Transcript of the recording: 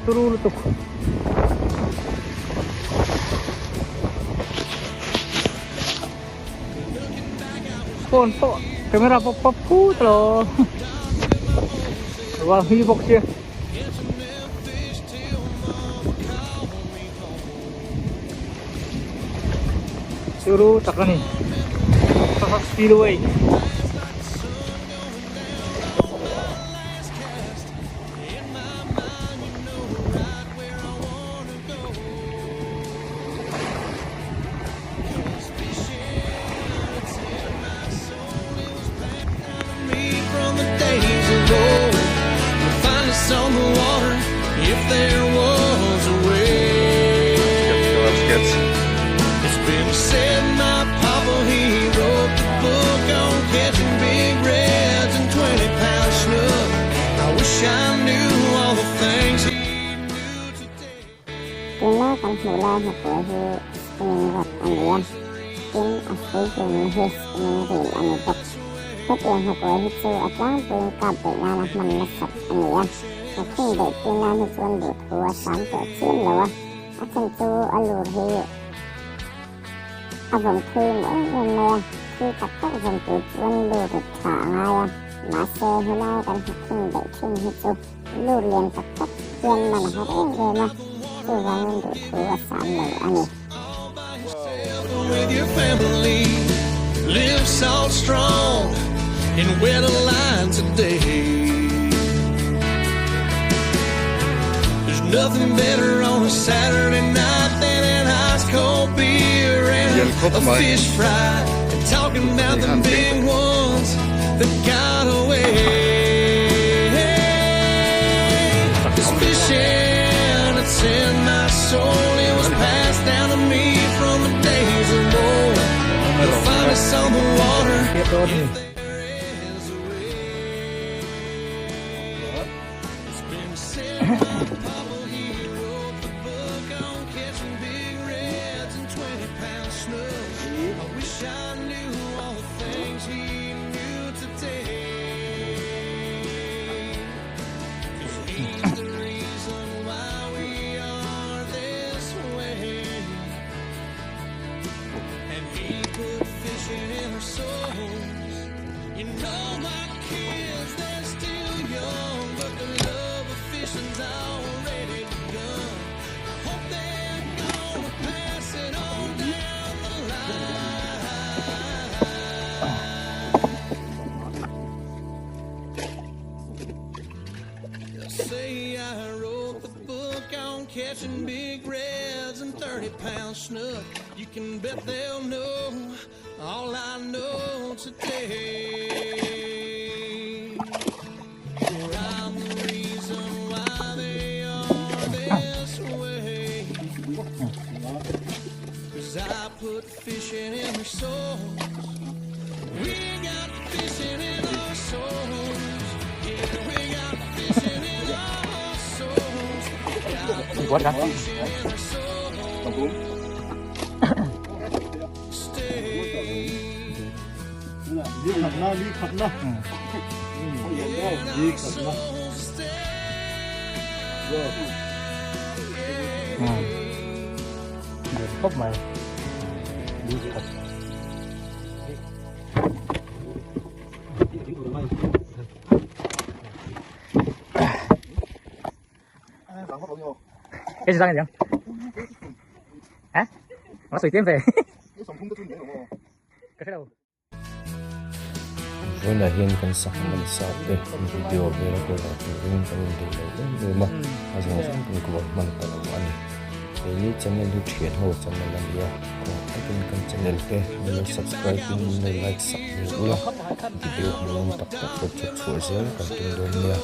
turulutok. Phone po, camera pop po lo. Wah, hibok siya. Suruh takkan nih. 100 kilo away. On the water, if there was a way. It's been said my papa, he wrote the book on catching big reds and 20-pound snook. I wish I knew all the things he knew today. Kena kan mula nghakuai pengingat anian in asli his pengingat anian tất yang nghakuai itu atlang pengkap dengan menasap anian nghakhing để tiên nam thì chuan đủ thua sáng tự chiến lửa chân tu alur hi vòng thư mỗi người nè khi tập các dòng tự chuan lù được thả ngay mà xe hi lai kan nghakhing để thiên hi tu lù liền tập các tiên mà nó hết người mà tu vang đủ thua sáng lửa ani with your family, live so strong and wear the line today. There's nothing better on a Saturday night than an ice cold beer and a fish fry and talking about the big ones that got away. This fishing, it's in my soul. It was passed down to me from the days of old. You'll find us on the water. It's been said Papa, he wrote the book on catching big reds and 20-pound snook. I wish I knew all the things he knew today. 'Cause he's the reason why we are this way. And he put fishing in our souls. You know my kids, they're still young, but the love of fishing's already begun. I hope they're gonna pass it on down the line. They'll say I wrote the book on catching big reds and 30-pound snook. You can bet they'll know all I know today. For I'm the reason why they are this way. 'Cause I put fishing in their souls. We got fishing in our souls. Yeah, we got fishing in our souls. Kuat kan? Đi khẩn nó, đi khẩn nó. Đi khẩn nó. Để khóc mày. Đi khẩn. Cái gì sang vậy? Hả? Nó sủi tím về. Cái đâu? Với là hiện con sắc mình sao để video về nó có là những cái vấn đề lớn mà bây giờ chúng cũng có mình tự làm cái channel lưu truyền hồ channel làm gì còn cái channel cái mình subscribe mình like subscribe luôn video mình tập tập chụp phủi dưới còn tương đối nhiều